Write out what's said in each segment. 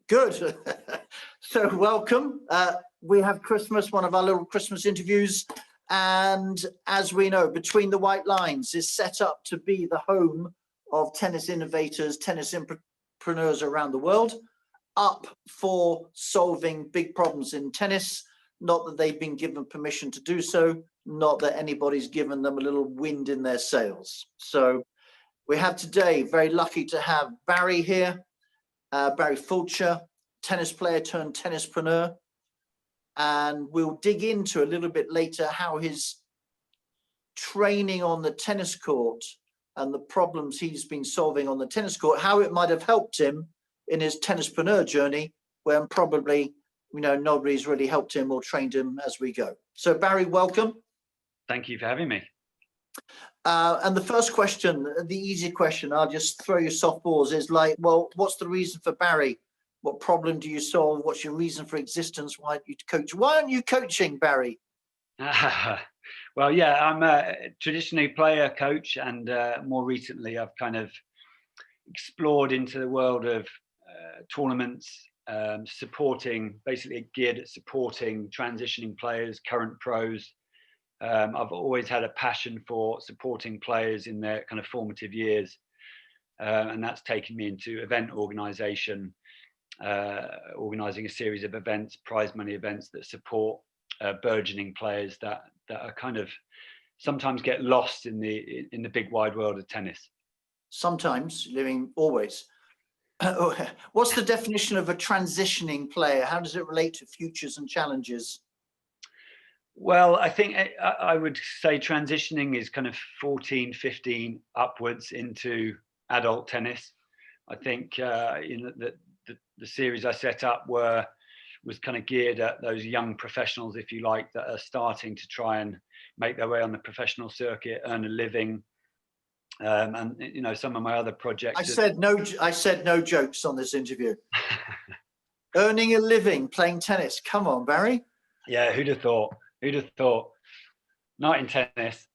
Good. So welcome. We have Christmas, one of our little Christmas interviews. And as we know, Between the White Lines is set up to be the home of tennis innovators, tennis entrepreneurs around the world, up for solving big problems in tennis. Not that they've been given permission to do so, not that anybody's given them a little wind in their sails. So we have today, very lucky to have Barry here, Barry Fulcher, tennis player turned tennispreneur. And we'll dig into a little bit later how his training on the tennis court and the problems he's been solving on the tennis court, how it might have helped him in his tennispreneur journey, when probably, nobody's really helped him or trained him as we go. So Barry, welcome. Thank you for having me. And the first question, the easy question, I'll just throw you softballs, is like, well, what's the reason for Barry? What problem do you solve? What's your reason for existence? Why aren't you coach? Why aren't you coaching, Barry? Well, yeah, I'm a traditionally player coach, and more recently I've kind of explored into the world of tournaments, basically geared at supporting transitioning players, current pros. I've always had a passion for supporting players in their kind of formative years, and that's taken me into event organisation, organising a series of events, prize money events that support burgeoning players that are kind of sometimes get lost in the big wide world of tennis. Sometimes, living always. What's the definition of a transitioning player? How does it relate to futures and challenges? Well, I think I would say transitioning is kind of 14, 15 upwards into adult tennis. I think the series I set up was kind of geared at those young professionals, if you like, that are starting to try and make their way on the professional circuit, earn a living. And some of my other projects. I said no jokes on this interview. Earning a living playing tennis. Come on, Barry. Yeah, who'd have thought? Who'd have thought? Not in tennis.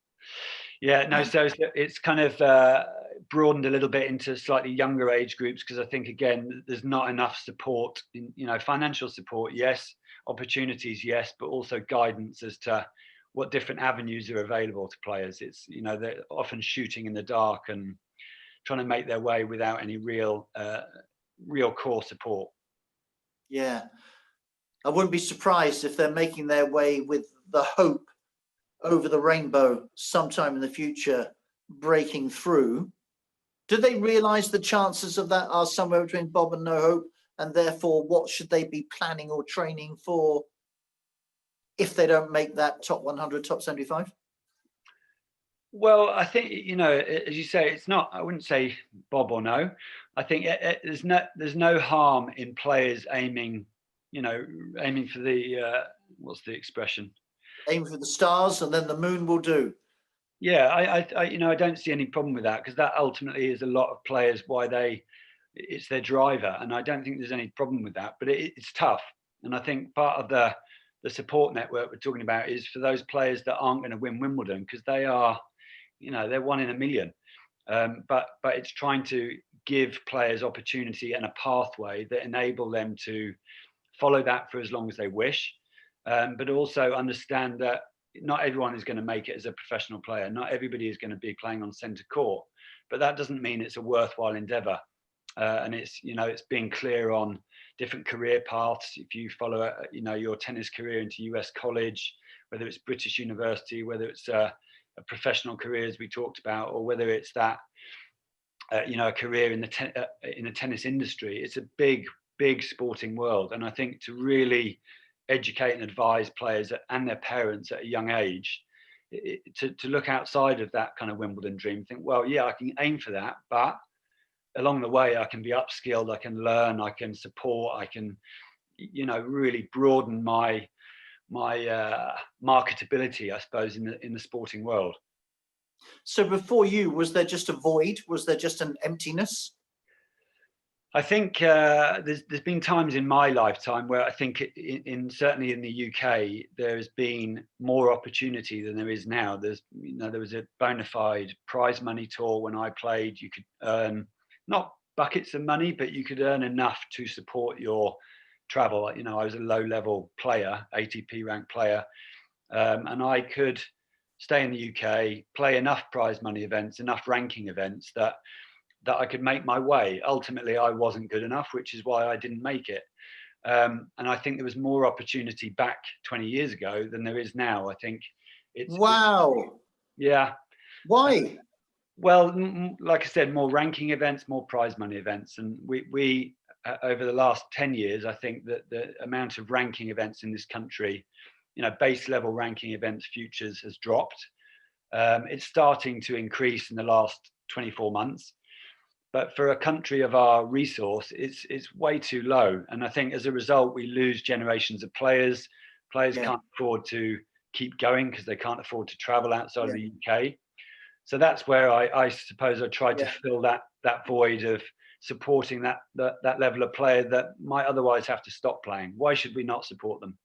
Yeah, no. So it's kind of broadened a little bit into slightly younger age groups, because I think, again, there's not enough support in, financial support, yes, opportunities, yes, but also guidance as to what different avenues are available to players. It's, they're often shooting in the dark and trying to make their way without any real core support. Yeah, I wouldn't be surprised if they're making their way with the hope over the rainbow sometime in the future, breaking through. Do they realize the chances of that are somewhere between Bob and no hope? And therefore, what should they be planning or training for if they don't make that top 100, top 75? Well, I think, as you say, it's not, I wouldn't say Bob or no. I think there's no harm in players aiming for the, what's the expression? Aim for the stars and then the moon will do. Yeah, I don't see any problem with that, because that ultimately is a lot of players it's their driver, and I don't think there's any problem with that. But it's tough, and I think part of the support network we're talking about is for those players that aren't going to win Wimbledon, because they are, they're one in a million. But it's trying to give players opportunity and a pathway that enable them to follow that for as long as they wish, but also understand that not everyone is going to make it as a professional player. Not everybody is going to be playing on centre court, but that doesn't mean it's a worthwhile endeavour. And it's being clear on different career paths. If you follow your tennis career into US college, whether it's British University, whether it's a professional career as we talked about, or whether it's that a career in the tennis industry, it's a big sporting world. And I think to really educate and advise players and their parents at a young age to look outside of that kind of Wimbledon dream, think, well, yeah, I can aim for that, but along the way I can be upskilled, I can learn, I can support, I can really broaden my marketability, I suppose, in the sporting world. So before you, was there just a void? Was there just an emptiness? I think there's been times in my lifetime where I think certainly in the UK there has been more opportunity than there is now. There was a bona fide prize money tour when I played. You could earn not buckets of money, but you could earn enough to support your travel. You know, I was a low-level player, ATP ranked player, and I could stay in the UK, play enough prize money events, enough ranking events that I could make my way. Ultimately, I wasn't good enough, which is why I didn't make it. And I think there was more opportunity back 20 years ago than there is now. I think Wow. Yeah. Why? Well, like I said, more ranking events, more prize money events. And we over the last 10 years, I think that the amount of ranking events in this country, you know, base level ranking events, futures, has dropped. It's starting to increase in the last 24 months. But for a country of our resource, it's way too low. And I think as a result, we lose generations of players. Players can't afford to keep going because they can't afford to travel outside of the UK. So that's where I suppose I tried to fill that void of supporting that level of player that might otherwise have to stop playing. Why should we not support them?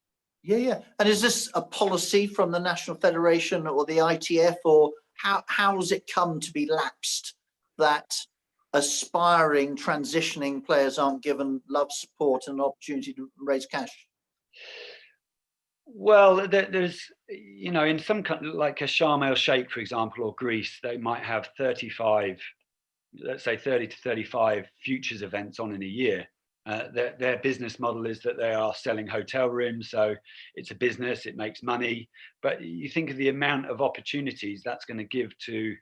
Yeah. And is this a policy from the National Federation or the ITF, or how has it come to be lapsed that aspiring, transitioning players aren't given love, support, and an opportunity to raise cash? Well, there's, you know, in some countries like a Sharm el Sheikh, for example, or Greece, they might have 35, let's say 30 to 35 futures events on in a year. Their business model is that they are selling hotel rooms, so it's a business, it makes money. But you think of the amount of opportunities that's going to give to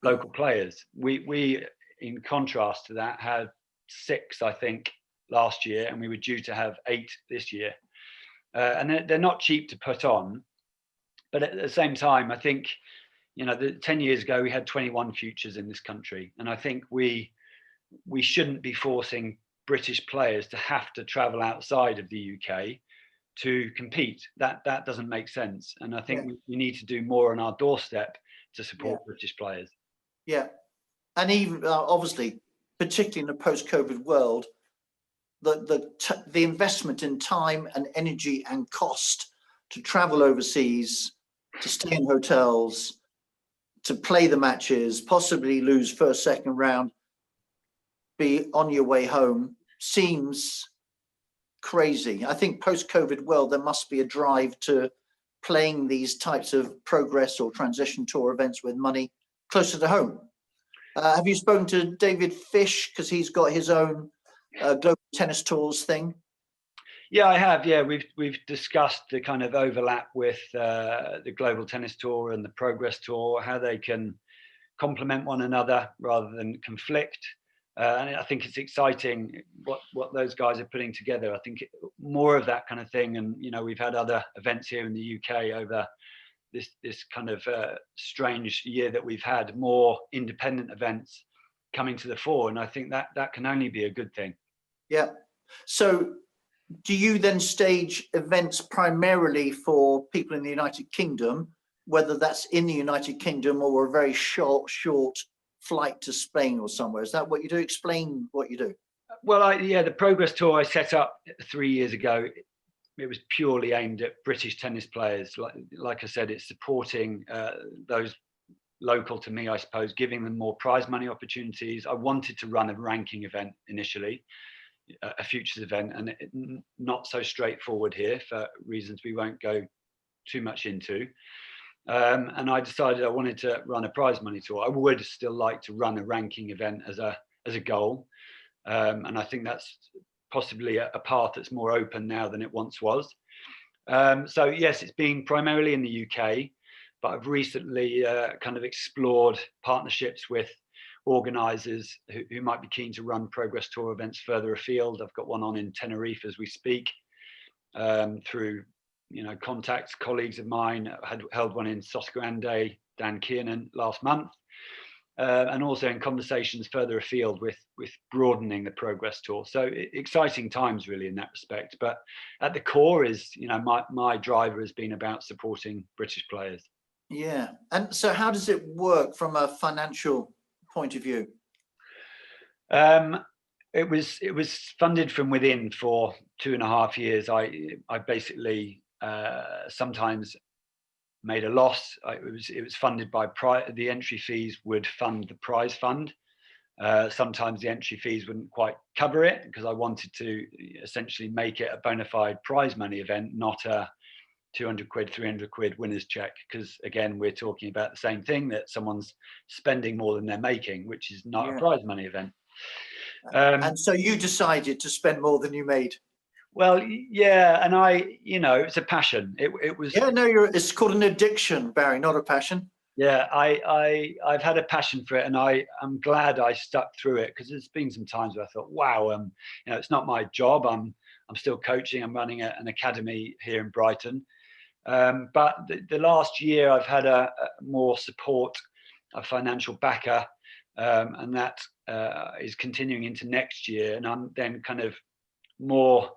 local players. We, in contrast to that, had 6, I think, last year, and we were due to have 8 this year. And they're not cheap to put on, but at the same time, I think, you know, 10 years ago we had 21 futures in this country, and I think we shouldn't be forcing British players to have to travel outside of the UK to compete. That doesn't make sense, and I think we need to do more on our doorstep to support British players. Yeah, and even obviously, particularly in a post-COVID world, the investment in time and energy and cost to travel overseas, to stay in hotels, to play the matches, possibly lose first, second round, be on your way home, seems crazy. I think post-COVID world, there must be a drive to playing these types of progress or transition tour events with money closer to home. Have you spoken to David Fish, because he's got his own global tennis tours thing? Yeah, I have. Yeah, we've discussed the kind of overlap with the Global Tennis Tour and the Progress Tour, how they can complement one another rather than conflict. And I think it's exciting what those guys are putting together. I think more of that kind of thing. And you know, we've had other events here in the UK over this kind of strange year that we've had, more independent events coming to the fore, and I think that can only be a good thing. Yeah. So do you then stage events primarily for people in the United Kingdom, whether that's in the United Kingdom or a very short flight to Spain or somewhere? Is that what you do? Explain what you do. Well, the Progress Tour I set up 3 years ago. It was purely aimed at British tennis players. Like I said, it's supporting those local to me, I suppose, giving them more prize money opportunities. I wanted to run a ranking event initially, a futures event, and not so straightforward here for reasons we won't go too much into. And I decided I wanted to run a prize money tour. I would still like to run a ranking event as a goal, and I think that's possibly a path that's more open now than it once was. So yes, it's been primarily in the UK, but I've recently kind of explored partnerships with organisers who might be keen to run Progress Tour events further afield. I've got one on in Tenerife as we speak, through contacts, colleagues of mine. I had held one in Sosgrande, Dan Kiernan, last month. And also in conversations further afield with broadening the Progress Tour. So exciting times really in that respect. But at the core is, my driver has been about supporting British players. Yeah. And so how does it work from a financial point of view? It was funded from within for 2.5 years. I basically sometimes made a loss. It was funded by the entry fees would fund the prize fund, Sometimes the entry fees wouldn't quite cover it because I wanted to essentially make it a bona fide prize money event, not a 200 quid, 300 quid winner's check. Because again, we're talking about the same thing, that someone's spending more than they're making, which is not a prize money event. And so you decided to spend more than you made. Well, yeah, and it's a passion. It was. Yeah, no, it's called an addiction, Barry, not a passion. Yeah, I've had a passion for it, and I'm glad I stuck through it, because there's been some times where I thought, wow, it's not my job. I'm still coaching. I'm running an academy here in Brighton, but the last year I've had a more support, a financial backer, and that is continuing into next year, and I'm then kind of more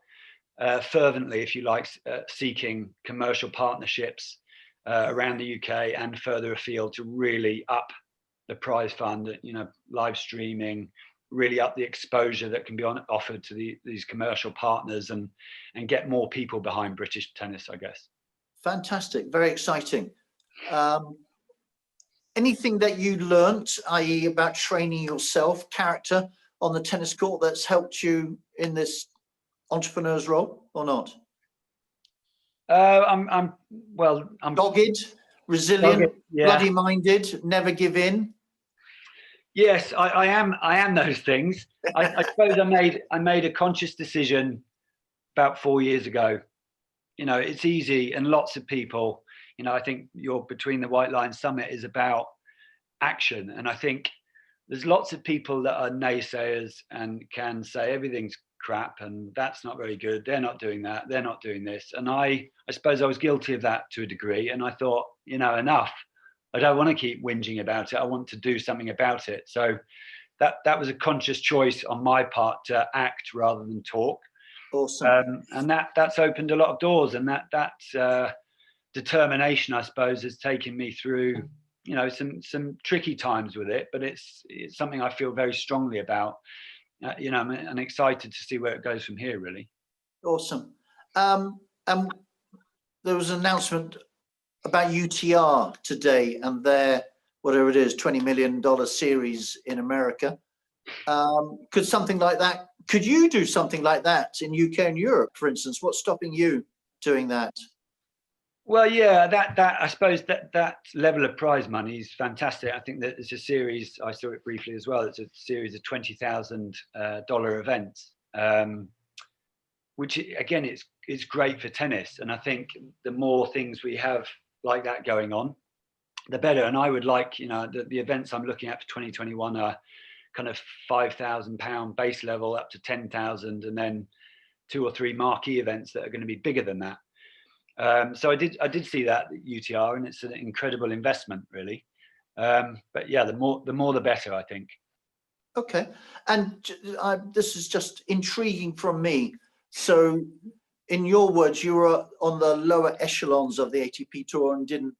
fervently, if you like, seeking commercial partnerships around the UK and further afield to really up the prize fund, live streaming, really up the exposure that can be offered to these commercial partners, and get more people behind British tennis, I guess. Fantastic, very exciting. Anything that you learnt, i.e. about training yourself, character on the tennis court, that's helped you in this entrepreneur's role, or not? I'm dogged, resilient, dogged, yeah. bloody-minded, never give in. Yes, I am those things. I suppose I made a conscious decision about 4 years ago. It's easy, and lots of people, I think your Between the White Lines Summit is about action, and I think there's lots of people that are naysayers and can say everything's crap and that's not very good, they're not doing that, they're not doing this, and I suppose I was guilty of that to a degree, and I thought, enough. I don't want to keep whinging about it. I want to do something about it. So that was a conscious choice on my part to act rather than talk. Awesome. And that's opened a lot of doors, and that determination, I suppose, has taken me through some tricky times with it, but it's something I feel very strongly about. I'm excited to see where it goes from here, really. Awesome. And there was an announcement about UTR today and their, whatever it is, $20 million series in America. Could something like that, could you do something like that in UK and Europe, for instance? What's stopping you doing that? Well, yeah, that I suppose that level of prize money is fantastic. I think that it's a series, I saw it briefly as well, it's a series of $20,000 events, which again, it's great for tennis. And I think the more things we have like that going on, the better. And I would like, the events I'm looking at for 2021 are kind of £5,000 base level up to 10,000, and then 2 or 3 marquee events that are going to be bigger than that. So I did see that UTR, and it's an incredible investment, really. But yeah, the more the better, I think. Okay, and this is just intriguing from me. So, in your words, you were on the lower echelons of the ATP Tour and didn't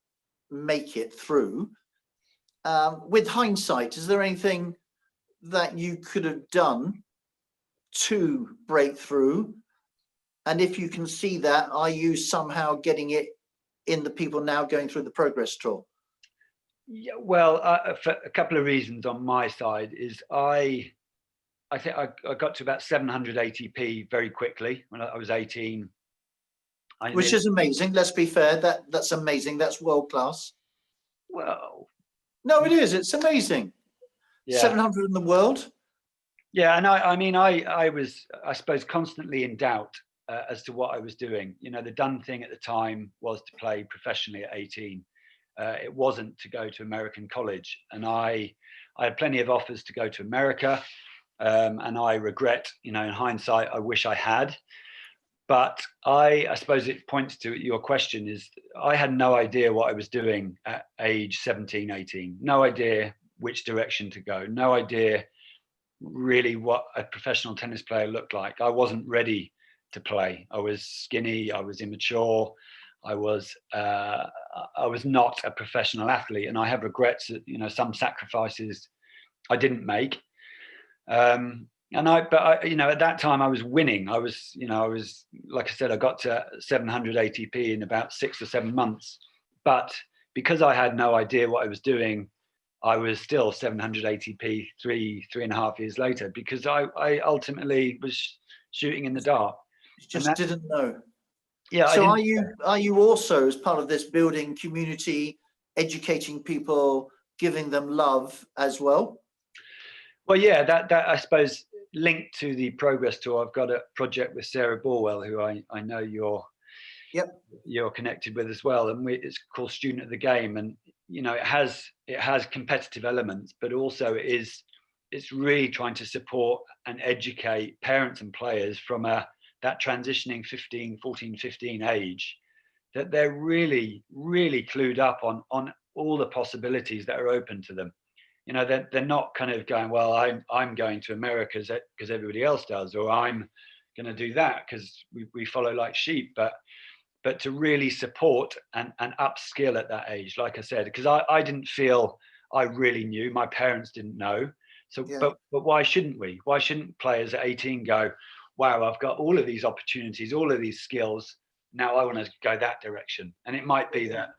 make it through. With hindsight, is there anything that you could have done to break through? And if you can see that, are you somehow getting it in the people now going through the Progress Tour? Yeah, well, for a couple of reasons on my side is I think I got to about 700 ATP very quickly when I was 18. Which is amazing. Let's be fair. That's amazing. That's world class. Well, no, it is. It's amazing. Yeah. 700 in the world. Yeah, and I was, I suppose, constantly in doubt as to what I was doing. The done thing at the time was to play professionally at 18. It wasn't to go to American college, and I had plenty of offers to go to America, and I regret, in hindsight, I wish I had. But I suppose it points to your question, is I had no idea what I was doing at age 17, 18. No idea which direction to go. No idea really what a professional tennis player looked like. I wasn't ready to play. I was skinny. I was immature. I was not a professional athlete, and I have regrets that some sacrifices I didn't make. But at that time I was winning. I was like I said, I got to 700 ATP in about 6 or 7 months. But because I had no idea what I was doing, I was still 700 ATP 3.5 years later, because I ultimately was shooting in the dark. You just didn't know. Yeah. So are you also, as part of this, building community, educating people, giving them love as well? Well, yeah, that I suppose linked to the Progress Tour. I've got a project with Sarah Borwell, who I know you're connected with as well, and it's called Student of the Game, and it has competitive elements, but also it's really trying to support and educate parents and players from that transitioning 14, 15 age, that they're really, really clued up on all the possibilities that are open to them. They're not kind of going, well, I'm going to America because everybody else does, or I'm going to do that because we follow like sheep, but to really support and upskill at that age, like I said, because I didn't feel I really knew. My parents didn't know. So, Yeah. but why shouldn't we? Why shouldn't players at 18 go, wow, I've got all of these opportunities, all of these skills. Now I want to go that direction. And it might be that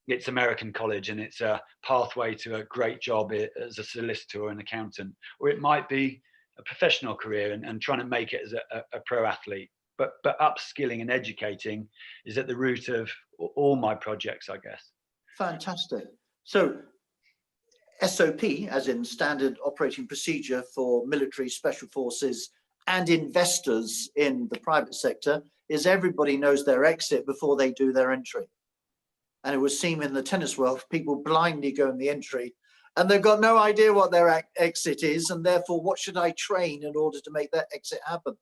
it's American college and it's a pathway to a great job as a solicitor or an accountant, or it might be a professional career and trying to make it as a pro athlete. But upskilling and educating is at the root of all my projects, I guess. Fantastic. So SOP, as in standard operating procedure for military, special forces and investors in the private sector, is everybody knows their exit before they do their entry. And it would seem in the tennis world, people blindly go in the entry and they've got no idea what their exit is, and therefore what should I train in order to make that exit happen?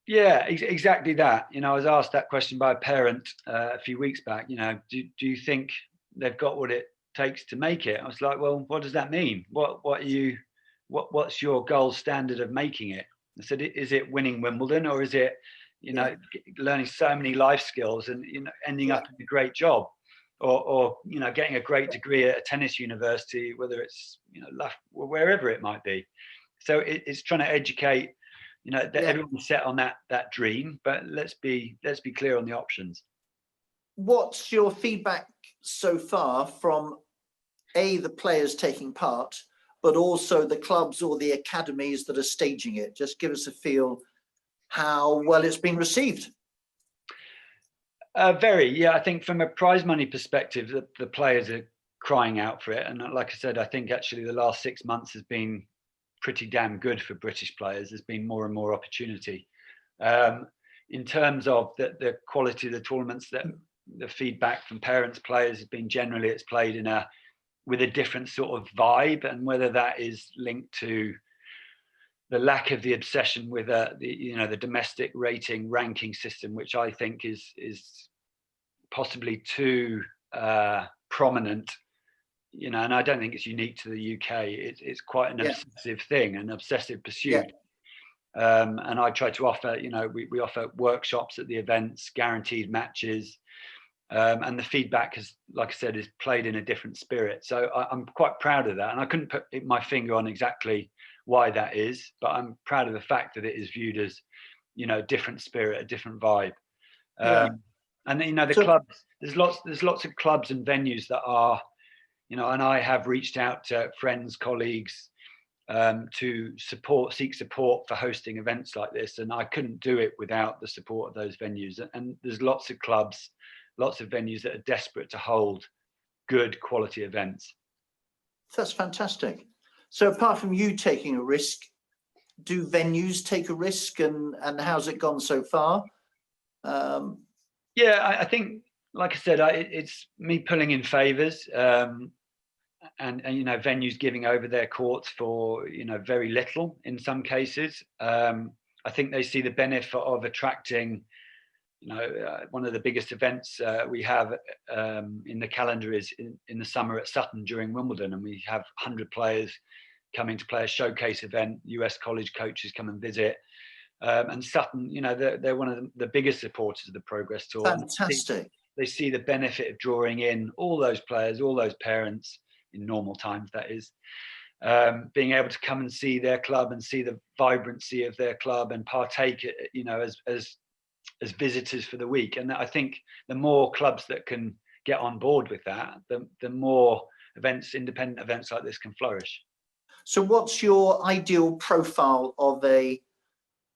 Yeah, exactly that. I was asked that question by a parent a few weeks back. Do you think they've got what it takes to make it? I was like, well, what does that mean? What's your gold standard of making it? I said, is it winning Wimbledon, or is it, learning so many life skills and ending up in a great job, or getting a great degree at a tennis university, whether it's wherever it might be. So it's trying to educate. That everyone's set on that dream, but let's be clear on the options. What's your feedback so far from the players taking part, but also the clubs or the academies that are staging it? Just give us a feel how well it's been received. I think from a prize money perspective, the players are crying out for it, and like I said, I think actually the last 6 months has been pretty damn good for British players. There's been more and more opportunity. In terms of the quality of the tournaments, that the feedback from parents, players has been generally it's played with a different sort of vibe, and whether that is linked to the lack of the obsession with the domestic rating ranking system, which I think is possibly too prominent. And I don't think it's unique to the UK. It's quite an obsessive thing, an obsessive pursuit. And I try to offer, we offer workshops at the events, guaranteed matches, and the feedback has, like I said, is played in a different spirit. So I'm quite proud of that, and I couldn't put my finger on exactly why that is, but I'm proud of the fact that it is viewed as, a different spirit, a different vibe. And the clubs. There's lots of clubs and venues that are. And I have reached out to friends, colleagues, to seek support for hosting events like this. And I couldn't do it without the support of those venues. And there's lots of clubs, lots of venues that are desperate to hold good quality events. That's fantastic. So apart from you taking a risk, do venues take a risk, and how's it gone so far? I think, like I said, it's me pulling in favours. And venues giving over their courts for very little in some cases. I think they see the benefit of attracting. One of the biggest events we have in the calendar is in the summer at Sutton during Wimbledon, and we have 100 players coming to play a showcase event. US college coaches come and visit, and Sutton, they're one of the biggest supporters of the Progress Tour. Fantastic. They see the benefit of drawing in all those players, all those parents. In normal times, that is, being able to come and see their club and see the vibrancy of their club and partake, as visitors for the week. And I think the more clubs that can get on board with that, the more events, independent events like this can flourish. So what's your ideal profile of a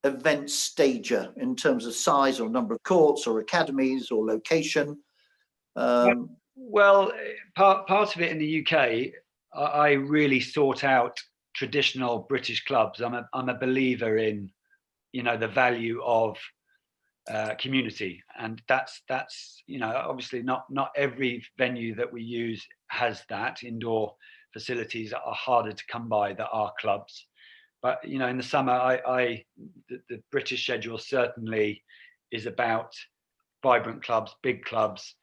event stager in terms of size or number of courts or academies or location? Well, part of it in the UK, I really sought out traditional British clubs. I'm a believer in, you know, the value of community, and that's you know, obviously not every venue that we use has that. Indoor facilities are harder to come by that are clubs, but you know, in the summer, the British schedule certainly is about vibrant clubs, big clubs,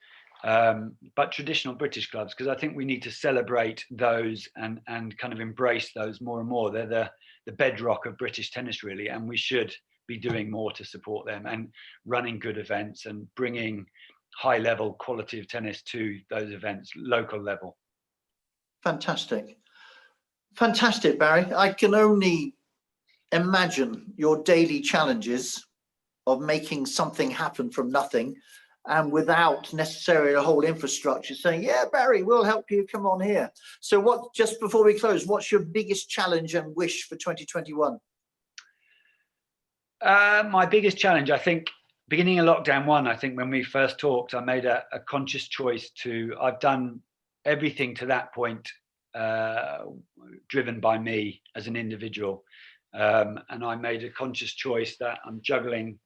but traditional British clubs, because I think we need to celebrate those and kind of embrace those more and more. They're the bedrock of British tennis, really, and we should be doing more to support them and running good events and bringing high level quality of tennis to those events, local level. Fantastic. Fantastic, Barry. I can only imagine your daily challenges of making something happen from nothing and without necessarily a whole infrastructure saying, yeah, Barry, we'll help you, come on here. So what, just before we close, what's your biggest challenge and wish for 2021? My biggest challenge, I think, beginning of lockdown one, I think when we first talked, I made a conscious choice I've done everything to that point driven by me as an individual. And I made a conscious choice that I'm juggling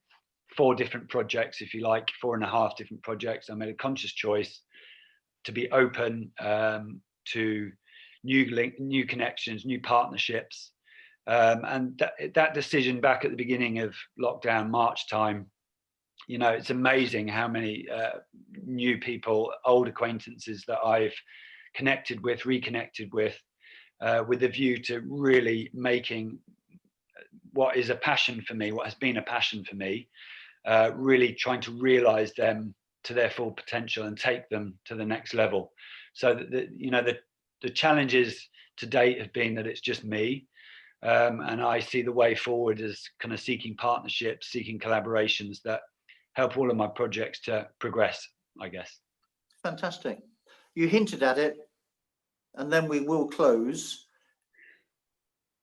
4 different projects, if you like, 4.5 different projects. I made a conscious choice to be open to new connections, new partnerships. And that decision back at the beginning of lockdown, March time, you know, it's amazing how many new people, old acquaintances that I've connected with, reconnected with a view to really making what is a passion for me, what has been a passion for me, really trying to realize them to their full potential and take them to the next level. So that you know, the challenges to date have been that it's just me. And I see the way forward as kind of seeking partnerships, seeking collaborations that help all of my projects to progress, I guess. Fantastic. You hinted at it, and then we will close.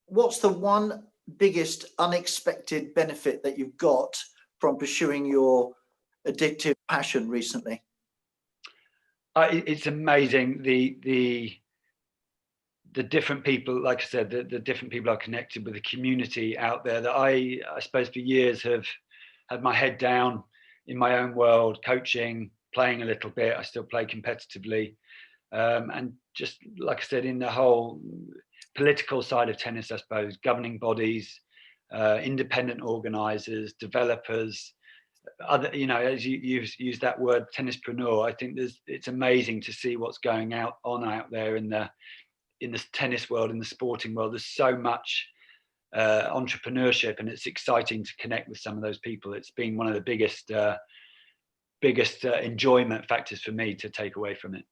What's the one biggest unexpected benefit that you've got from pursuing your addictive passion recently? It's amazing the different people, like I said, the different people are connected with, the community out there that I suppose for years have had my head down in my own world, coaching, playing a little bit. I still play competitively. And just like I said, in the whole political side of tennis, I suppose, governing bodies, independent organizers, developers, other, you know, as you've used that word, tennispreneur, I think it's amazing to see what's going on out there in the tennis world, in the sporting world. There's so much entrepreneurship, and it's exciting to connect with some of those people. It's been one of the biggest enjoyment factors for me to take away from it.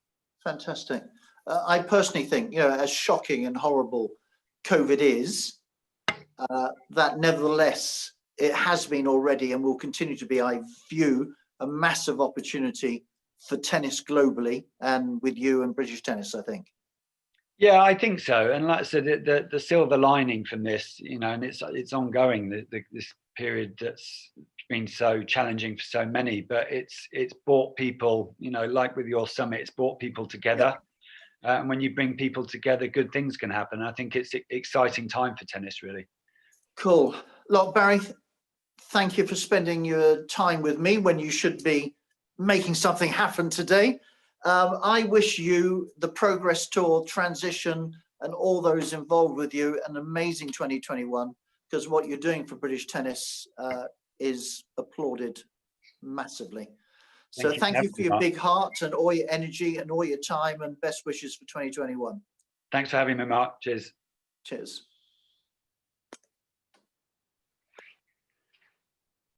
Fantastic. I personally think, you know, as shocking and horrible COVID is, that nevertheless it has been already and will continue to be, I view, a massive opportunity for tennis globally, and with you and British tennis, I think. Yeah, I think so. And like I said, the silver lining from this, you know, and it's ongoing, this period that's been so challenging for so many, but it's brought people, you know, like with your summit, it's brought people together. Yeah. And when you bring people together, good things can happen. I think it's an exciting time for tennis, really. Cool. Look, Barry, thank you for spending your time with me when you should be making something happen today. I wish you, the Progress Tour, transition, and all those involved with you, an amazing 2021, because what you're doing for British tennis is applauded massively. So thank you for your big heart and all your energy and all your time, and best wishes for 2021. Thanks for having me, Mark. Cheers. Cheers.